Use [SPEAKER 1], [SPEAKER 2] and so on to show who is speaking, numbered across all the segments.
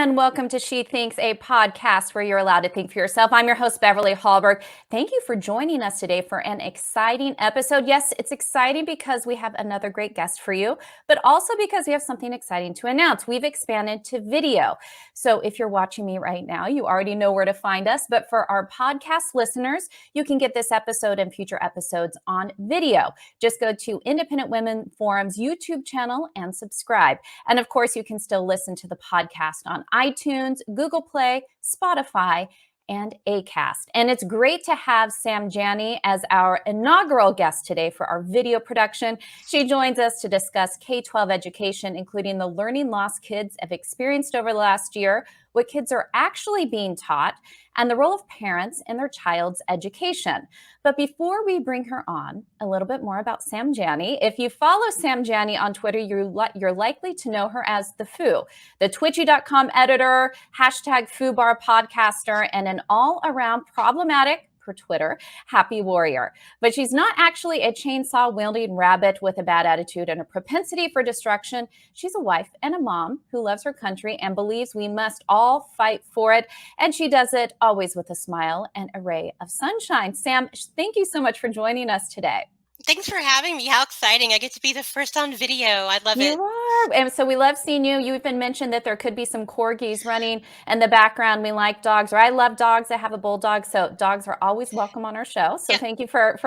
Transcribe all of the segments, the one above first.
[SPEAKER 1] and welcome to She Thinks, a podcast where you're allowed to think for yourself. I'm your host, Beverly Hallberg. Thank you for joining us today for an exciting episode. Yes, it's exciting because we have another great guest for you, but also because we have something exciting to announce. We've expanded to video. So if you're watching me right now, you already know where to find us. But for our podcast listeners, you can get this episode and future episodes on video. Just go to Independent Women Forum's YouTube channel and subscribe. And of course, you can still listen to the podcast on iTunes, Google Play, Spotify, and Acast. And it's great to have Sam Janney as our inaugural guest today for our video production. She joins us to discuss K-12 education, including the learning loss kids have experienced over the last year, what kids are actually being taught, and the role of parents in their child's education. But before we bring her on, a little bit more about Sam Janney. If you follow Sam Janney on Twitter, you're likely to know her as the FOO, the Twitchy.com editor, #FooBar podcaster, and an all-around problematic, per Twitter, happy warrior. But she's not actually a chainsaw-wielding rabbit with a bad attitude and a propensity for destruction. She's a wife and a mom who loves her country and believes we must all fight for it. And she does it always with a smile and a ray of sunshine. Sam, thank you so much for joining us today.
[SPEAKER 2] Thanks for having me. How exciting. I get to be the first on video. I love it.
[SPEAKER 1] You are. And so we love seeing you. You even mentioned that there could be some corgis running in the background. We like dogs, or I love dogs. I have a bulldog. So dogs are always welcome on our show. So thank you for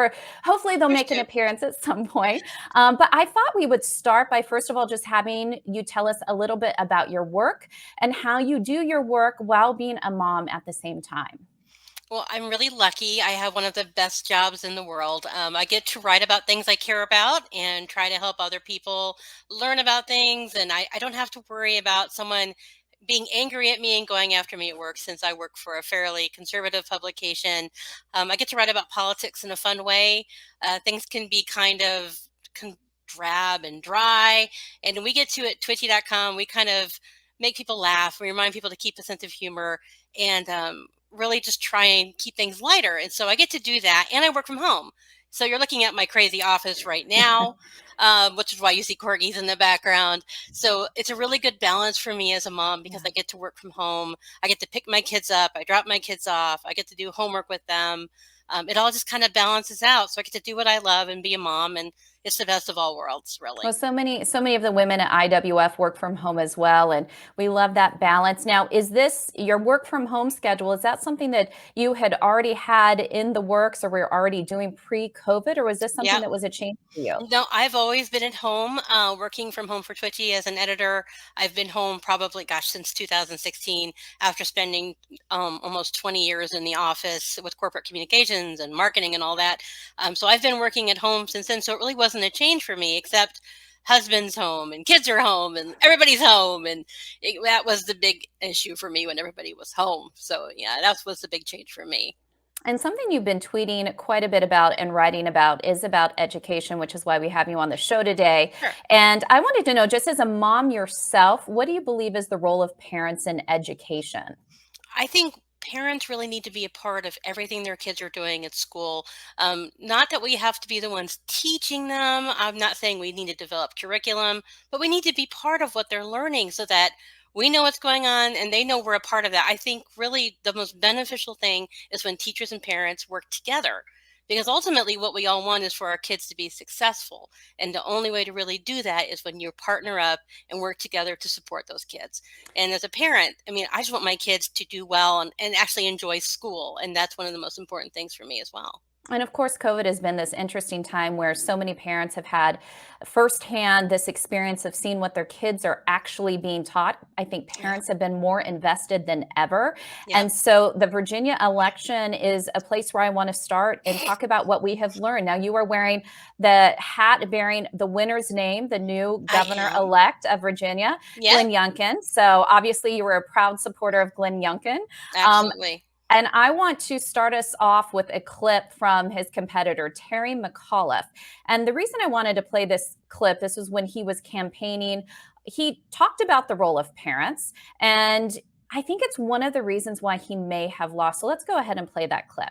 [SPEAKER 1] hopefully they'll make an appearance at some point. But I thought we would start by, first of all, just having you tell us a little bit about your work and how you do your work while being a mom at the same time.
[SPEAKER 2] Well, I'm really lucky. I have one of the best jobs in the world. I get to write about things I care about and try to help other people learn about things. And I don't have to worry about someone being angry at me and going after me at work, since I work for a fairly conservative publication. I get to write about politics in a fun way. Things can be kind of drab and dry. And we get to at Twitchy.com, we kind of make people laugh. We remind people to keep a sense of humor and really just try and keep things lighter. And so I get to do that, and I work from home. So you're looking at my crazy office right now, which is why you see corgis in the background. So it's a really good balance for me as a mom, because I get to work from home. I get to pick my kids up. I drop my kids off. I get to do homework with them. It all just kind of balances out. So I get to do what I love and be a mom, and it's the best of all worlds, really.
[SPEAKER 1] Well, so many of the women at IWF work from home as well, and we love that balance. Now, is this your work from home schedule? Is that something that you had already had in the works, or were already doing pre-COVID, or was this something that was a change for you?
[SPEAKER 2] No, I've always been at home, working from home for Twitchy as an editor. I've been home probably, since 2016, after spending almost 20 years in the office with corporate communications and marketing and all that. So I've been working at home since then. So it really wasn't a change for me, except husband's home and kids are home and everybody's home. And that was the big issue for me when everybody was home. So yeah, that was the big change for me.
[SPEAKER 1] And something you've been tweeting quite a bit about and writing about is about education, which is why we have you on the show today.
[SPEAKER 2] Sure.
[SPEAKER 1] And I wanted to know, just as a mom yourself, what do you believe is the role of parents in education?
[SPEAKER 2] I think parents really need to be a part of everything their kids are doing at school. Not that we have to be the ones teaching them. I'm not saying we need to develop curriculum, but we need to be part of what they're learning so that we know what's going on and they know we're a part of that. I think really the most beneficial thing is when teachers and parents work together. Because ultimately what we all want is for our kids to be successful. And the only way to really do that is when you partner up and work together to support those kids. And as a parent, I just want my kids to do well and actually enjoy school. And that's one of the most important things for me as well.
[SPEAKER 1] And of course, COVID has been this interesting time where so many parents have had firsthand this experience of seeing what their kids are actually being taught. I think parents have been more invested than ever. And so the Virginia election is a place where I want to start and talk about what we have learned. Now, you are wearing the hat bearing the winner's name, the new governor-elect of Virginia, Glenn Youngkin. So obviously you were a proud supporter of Glenn Youngkin.
[SPEAKER 2] Absolutely.
[SPEAKER 1] And I want to start us off with a clip from his competitor, Terry McAuliffe. And the reason I wanted to play this clip, this was when he was campaigning. He talked about the role of parents, and I think it's one of the reasons why he may have lost. So let's go ahead and play that clip.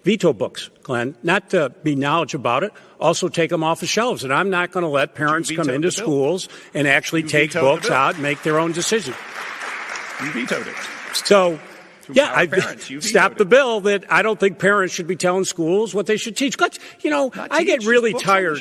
[SPEAKER 3] Veto books, Glenn, not to be knowledge about it, also take them off the shelves. And I'm not going to let parents come into schools and actually take books out and make their own decisions.
[SPEAKER 4] You vetoed it.
[SPEAKER 3] So, yeah, I
[SPEAKER 4] Parents, you
[SPEAKER 3] stopped the bill that I don't think parents should be telling schools what they should teach. But, I get really tired.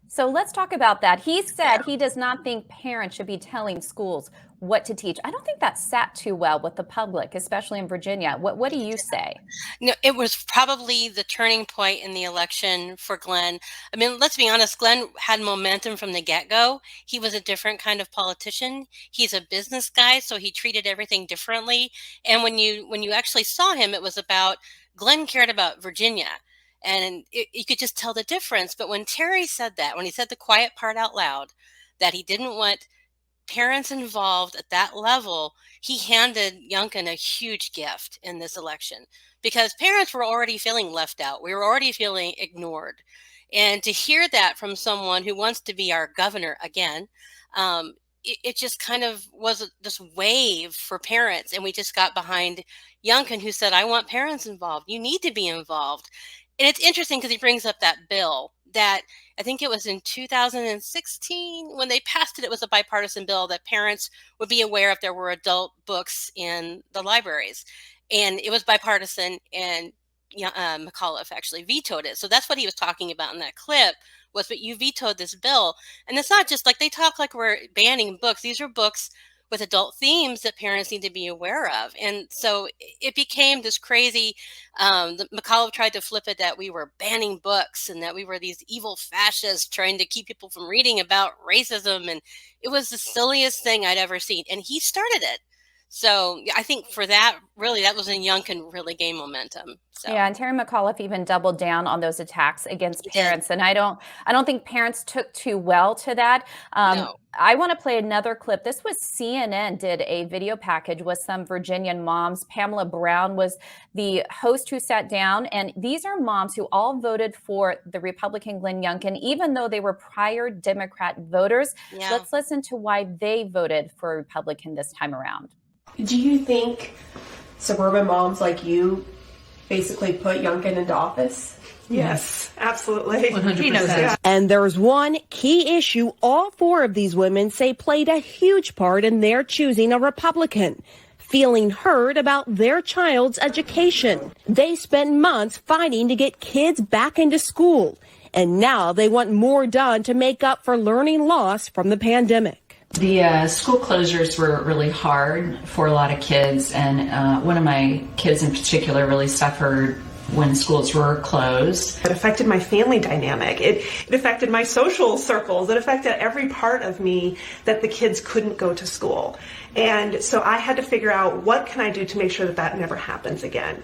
[SPEAKER 1] So let's talk about that. He said he does not think parents should be telling schools what to teach. I don't think that sat too well with the public, especially in Virginia. What do you say?
[SPEAKER 2] No, it was probably the turning point in the election for Glenn. I mean, let's be honest, Glenn had momentum from the get-go. He was a different kind of politician. He's a business guy, so he treated everything differently. And when you actually saw him, it was about Glenn cared about Virginia. And you could just tell the difference. But when Terry said that, when he said the quiet part out loud, that he didn't want parents involved at that level, he handed Youngkin a huge gift in this election because parents were already feeling left out. We were already feeling ignored. And to hear that from someone who wants to be our governor again, it just kind of was this wave for parents. And we just got behind Youngkin, who said, I want parents involved. You need to be involved. And it's interesting because he brings up that bill that I think it was in 2016 when they passed it. It was a bipartisan bill that parents would be aware if there were adult books in the libraries. And it was bipartisan, and McAuliffe actually vetoed it. So that's what he was talking about in that clip was, but you vetoed this bill. And it's not just like they talk like we're banning books. These are books with adult themes that parents need to be aware of. And so it became this crazy, McAuliffe tried to flip it that we were banning books and that we were these evil fascists trying to keep people from reading about racism. And it was the silliest thing I'd ever seen. And he started it. So I think for that, really, that was when Youngkin really gained momentum. So.
[SPEAKER 1] Yeah, and Terry McAuliffe even doubled down on those attacks against parents, and I don't think parents took too well to that.
[SPEAKER 2] No.
[SPEAKER 1] I want to play another clip. This was CNN did a video package with some Virginian moms. Pamela Brown was the host who sat down, and these are moms who all voted for the Republican Glenn Youngkin, even though they were prior Democrat voters.
[SPEAKER 2] Yeah.
[SPEAKER 1] Let's listen to why they voted for Republican this time around.
[SPEAKER 5] Do you think suburban moms like you basically put Youngkin into office?
[SPEAKER 6] Yes, absolutely.
[SPEAKER 7] 100%.
[SPEAKER 6] He knows that.
[SPEAKER 8] And there's one key issue all four of these women say played a huge part in their choosing a Republican: feeling heard about their child's education. They spent months fighting to get kids back into school, and now they want more done to make up for learning loss from the pandemic.
[SPEAKER 7] The school closures were really hard for a lot of kids, and one of my kids in particular really suffered when schools were closed.
[SPEAKER 6] It affected my family dynamic. It affected my social circles. It affected every part of me that the kids couldn't go to school. And so I had to figure out, what can I do to make sure that that never happens again?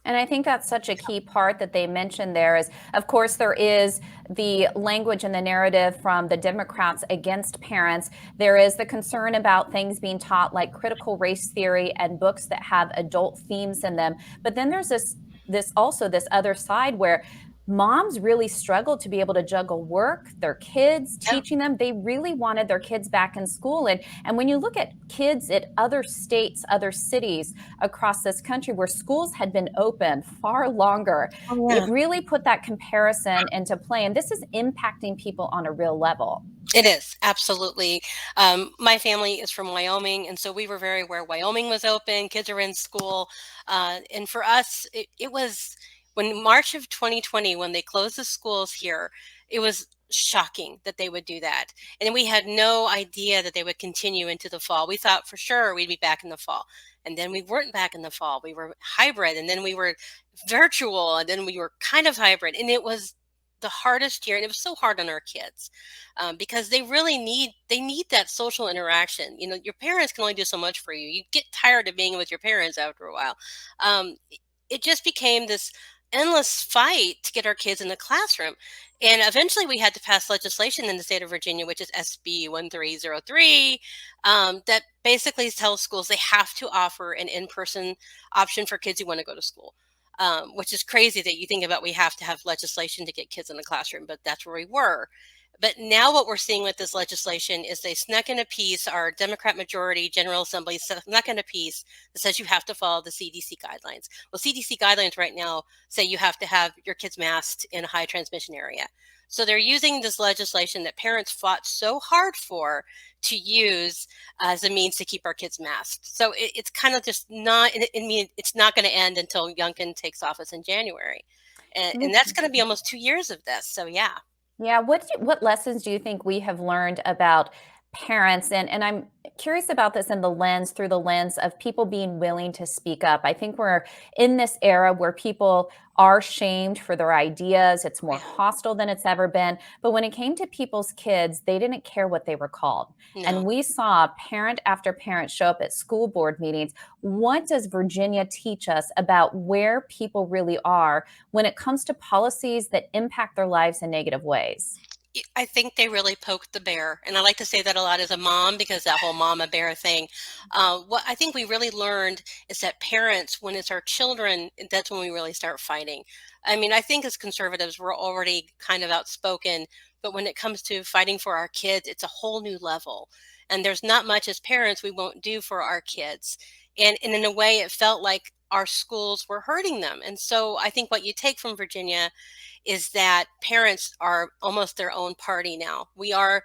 [SPEAKER 1] And I think that's such a key part that they mentioned there is, of course, there is the language and the narrative from the Democrats against parents. There is the concern about things being taught like critical race theory and books that have adult themes in them. But then there's this other side where moms really struggled to be able to juggle work, their kids, teaching them. They really wanted their kids back in school. And when you look at kids at other states, other cities across this country where schools had been open far longer, it really put that comparison into play. And this is impacting people on a real level.
[SPEAKER 2] It is, absolutely. My family is from Wyoming, and so we were very aware Wyoming was open, kids are in school. And for us, it was when March of 2020, when they closed the schools here, it was shocking that they would do that. And we had no idea that they would continue into the fall. We thought for sure we'd be back in the fall. And then we weren't back in the fall. We were hybrid, and then we were virtual, and then we were kind of hybrid. And it was the hardest year, and it was so hard on our kids because they really need that social interaction. You know, your parents can only do so much for you. You get tired of being with your parents after a while. It just became this endless fight to get our kids in the classroom. And eventually we had to pass legislation in the state of Virginia, which is SB 1303, that basically tells schools they have to offer an in-person option for kids who want to go to school. Which is crazy that you think about we have to have legislation to get kids in the classroom, but that's where we were. But now what we're seeing with this legislation is they snuck in a piece, our Democrat majority General Assembly snuck in a piece that says you have to follow the CDC guidelines. Well, CDC guidelines right now say you have to have your kids masked in a high transmission area. So they're using this legislation that parents fought so hard for to use as a means to keep our kids masked. So it's kind of just not, I mean, it's not going to end until Youngkin takes office in January. And that's going to be almost 2 years of this. So yeah.
[SPEAKER 1] Yeah, what lessons do you think we have learned about parents? And I'm curious about this through the lens of people being willing to speak up. I think we're in this era where people are shamed for their ideas. It's more
[SPEAKER 2] Yeah.
[SPEAKER 1] hostile than it's ever been. But when it came to people's kids, they didn't care what they were called. And
[SPEAKER 2] No.
[SPEAKER 1] we saw parent after parent show up at school board meetings. What does Virginia teach us about where people really are when it comes to policies that impact their lives in negative ways?
[SPEAKER 2] I think they really poked the bear. And I like to say that a lot as a mom because that whole mama bear thing. What I think we really learned is that parents, when it's our children, that's when we really start fighting. I mean, I think as conservatives, we're already kind of outspoken, but when it comes to fighting for our kids, it's a whole new level. And there's not much as parents we won't do for our kids. And in a way, it felt like our schools were hurting them. And so I think what you take from Virginia is that parents are almost their own party now. We are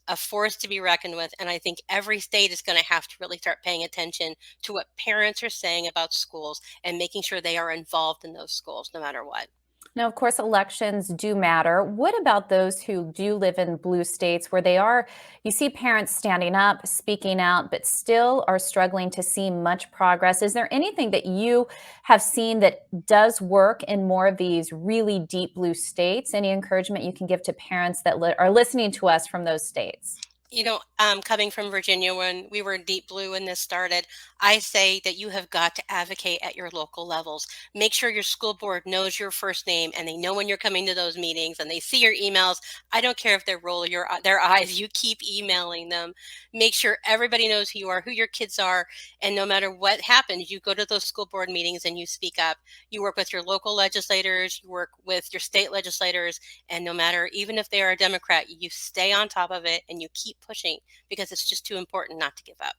[SPEAKER 2] a force to be reckoned with. And I think every state is going to have to really start paying attention to what parents are saying about schools and making sure they are involved in those schools no matter what.
[SPEAKER 1] Now, of course, elections do matter. What about those who do live in blue states where you see parents standing up, speaking out, but still are struggling to see much progress? Is there anything that you have seen that does work in more of these really deep blue states? Any encouragement you can give to parents that are listening to us from those states?
[SPEAKER 2] Coming from Virginia when we were in deep blue and this started, I say that you have got to advocate at your local levels. Make sure your school board knows your first name and they know when you're coming to those meetings and they see your emails. I don't care if they roll their eyes, you keep emailing them. Make sure everybody knows who you are, who your kids are, and no matter what happens, you go to those school board meetings and you speak up. You work with your local legislators, you work with your state legislators, and no matter, even if they are a Democrat, you stay on top of it and you keep pushing because it's just too important not to give up.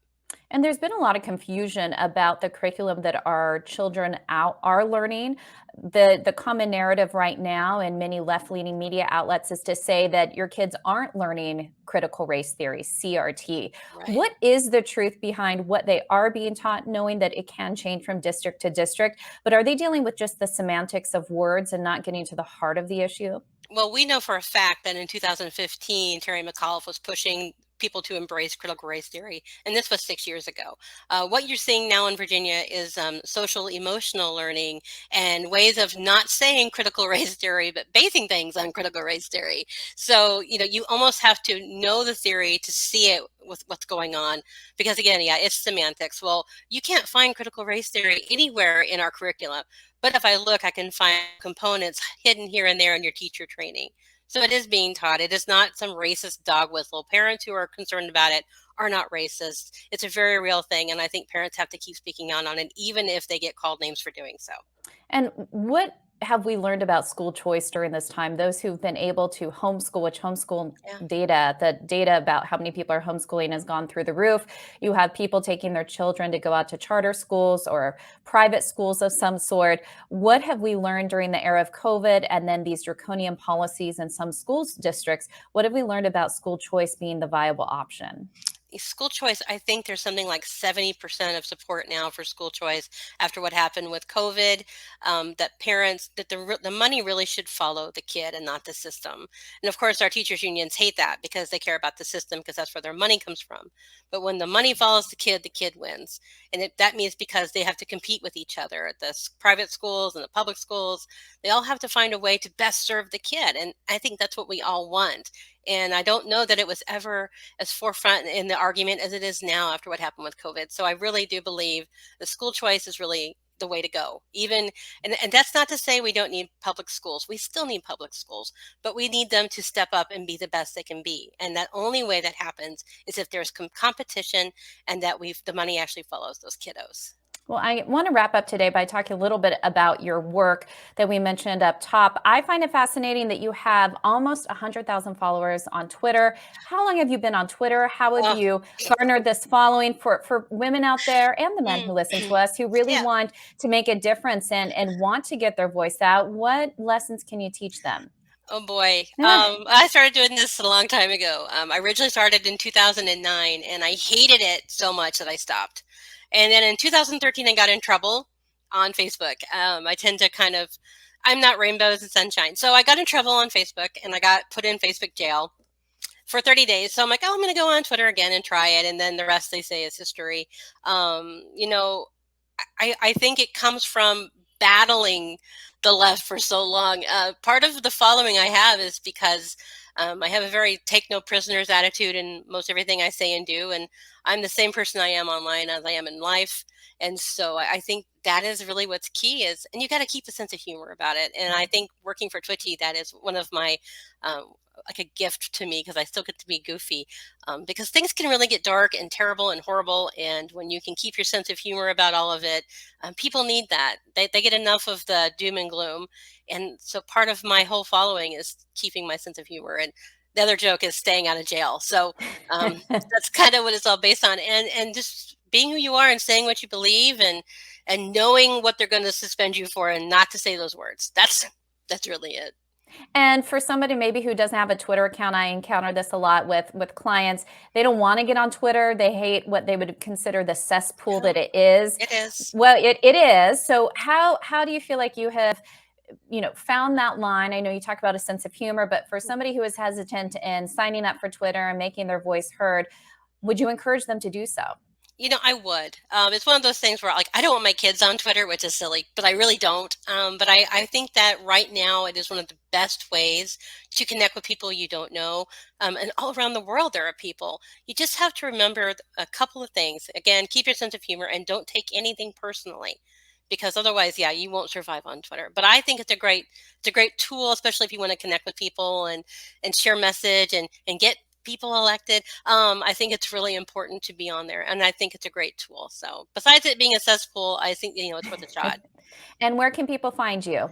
[SPEAKER 1] And there's been a lot of confusion about the curriculum that our children are learning. The common narrative right now in many left-leaning media outlets is to say that your kids aren't learning critical race theory, CRT.
[SPEAKER 2] Right.
[SPEAKER 1] What is the truth behind what they are being taught, knowing that it can change from district to district? But are they dealing with just the semantics of words and not getting to the heart of the issue?
[SPEAKER 2] Well, we know for a fact that in 2015, Terry McAuliffe was pushing people to embrace critical race theory, and this was 6 years ago. What you're seeing now in Virginia is social emotional learning and ways of not saying critical race theory, but basing things on critical race theory. So, you almost have to know the theory to see it with what's going on, because again, yeah, it's semantics. Well, you can't find critical race theory anywhere in our curriculum. But if I look, I can find components hidden here and there in your teacher training. So it is being taught. It is not some racist dog whistle. Parents who are concerned about it are not racist. It's a very real thing. And I think parents have to keep speaking on it, even if they get called names for doing so.
[SPEAKER 1] And what have we learned about school choice during this time? Those who've been able to homeschool, which homeschool the data about how many people are homeschooling has gone through the roof. You have people taking their children to go out to charter schools or private schools of some sort. What have we learned during the era of COVID and then these draconian policies in some school districts? What have we learned about school choice being the viable option?
[SPEAKER 2] School choice, I think there's something like 70% of support now for school choice after what happened with COVID, that the money really should follow the kid and not the system. And of course, our teachers unions hate that because they care about the system because that's where their money comes from. But when the money follows the kid wins. And that means because they have to compete with each other. The private schools and the public schools, they all have to find a way to best serve the kid. And I think that's what we all want. And I don't know that it was ever as forefront in the argument as it is now after what happened with COVID. So I really do believe the school choice is really the way to go. And that's not to say we don't need public schools. We still need public schools, but we need them to step up and be the best they can be. And that only way that happens is if there's competition and that the money actually follows those kiddos.
[SPEAKER 1] Well, I want to wrap up today by talking a little bit about your work that we mentioned up top. I find it fascinating that you have almost 100,000 followers on Twitter. How long have you been on Twitter? How have you garnered this following for women out there and the men who listen to us who really want to make a difference and want to get their voice out? What lessons can you teach them?
[SPEAKER 2] Oh boy. I started doing this a long time ago. I originally started in 2009 and I hated it so much that I stopped. And then in 2013, I got in trouble on Facebook. I tend to I'm not rainbows and sunshine. So I got in trouble on Facebook and I got put in Facebook jail for 30 days. So I'm like, oh, I'm going to go on Twitter again and try it. And then the rest they say is history. You know, I think it comes from battling the left for so long. Part of the following I have is because I have a very take no prisoners attitude in most everything I say and do. And I'm the same person I am online as I am in life. And so I think that is really what's key is, and you got to keep a sense of humor about it. And I think working for Twitchy, that is one of my, like a gift to me because I still get to be goofy because things can really get dark and terrible and horrible. And when you can keep your sense of humor about all of it, people need that. They get enough of the doom and gloom. And so part of my whole following is keeping my sense of humor. And the other joke is staying out of jail. So that's kind of what it's all based on. And just being who you are and saying what you believe and knowing what they're going to suspend you for and not to say those words. That's really it.
[SPEAKER 1] And for somebody maybe who doesn't have a Twitter account, I encounter this a lot with clients. They don't want to get on Twitter. They hate what they would consider the cesspool that it is.
[SPEAKER 2] It is.
[SPEAKER 1] Well, it is. So how do you feel like you have, found that line? I know you talk about a sense of humor, but for somebody who is hesitant in signing up for Twitter and making their voice heard, would you encourage them to do so?
[SPEAKER 2] I would. It's one of those things where I don't want my kids on Twitter, which is silly, but I really don't. But I think that right now it is one of the best ways to connect with people you don't know. And all around the world, there are people. You just have to remember a couple of things. Again, keep your sense of humor and don't take anything personally. Because otherwise, yeah, you won't survive on Twitter. But I think it's a great tool, especially if you want to connect with people and share message and get people elected. I think it's really important to be on there, and I think it's a great tool. So besides it being a cesspool, I think it's worth a shot.
[SPEAKER 1] And where can people find you?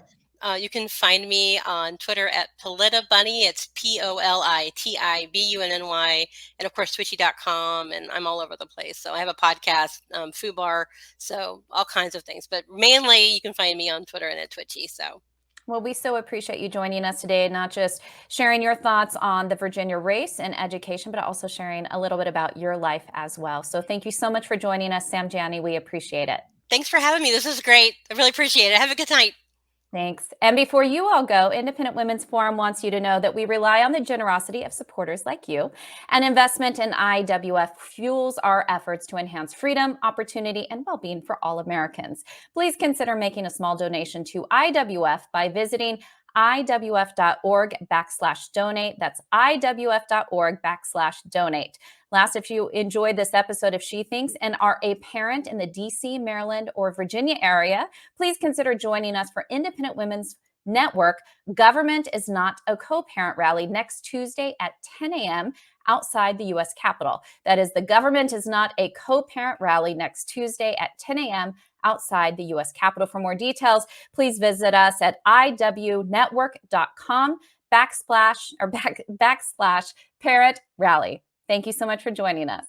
[SPEAKER 2] You can find me on Twitter at PolitiBunny. It's POLITIBUNNY, and of course Twitchy.com, and I'm all over the place. So I have a podcast, FOO Bar, so all kinds of things. But mainly, you can find me on Twitter and at Twitchy. So.
[SPEAKER 1] Well, we so appreciate you joining us today, not just sharing your thoughts on the Virginia race and education, but also sharing a little bit about your life as well. So thank you so much for joining us, Sam Janney. We appreciate it.
[SPEAKER 2] Thanks for having me. This is great. I really appreciate it. Have a good night.
[SPEAKER 1] Thanks. And before you all go, Independent Women's Forum wants you to know that we rely on the generosity of supporters like you. An investment in IWF fuels our efforts to enhance freedom, opportunity, and well-being for all Americans. Please consider making a small donation to IWF by visiting iwf.org/donate. That's iwf.org/donate. Last, if you enjoyed this episode of She Thinks and are a parent in the DC, Maryland, or Virginia area, please consider joining us for Independent Women's Network Government is Not a Co-Parent Rally next Tuesday at 10 a.m. outside the U.S. Capitol. That is the Government is Not a Co-Parent Rally next Tuesday at 10 a.m. outside the U.S. Capitol. For more details, please visit us at iwnetwork.com/parent rally. Thank you so much for joining us.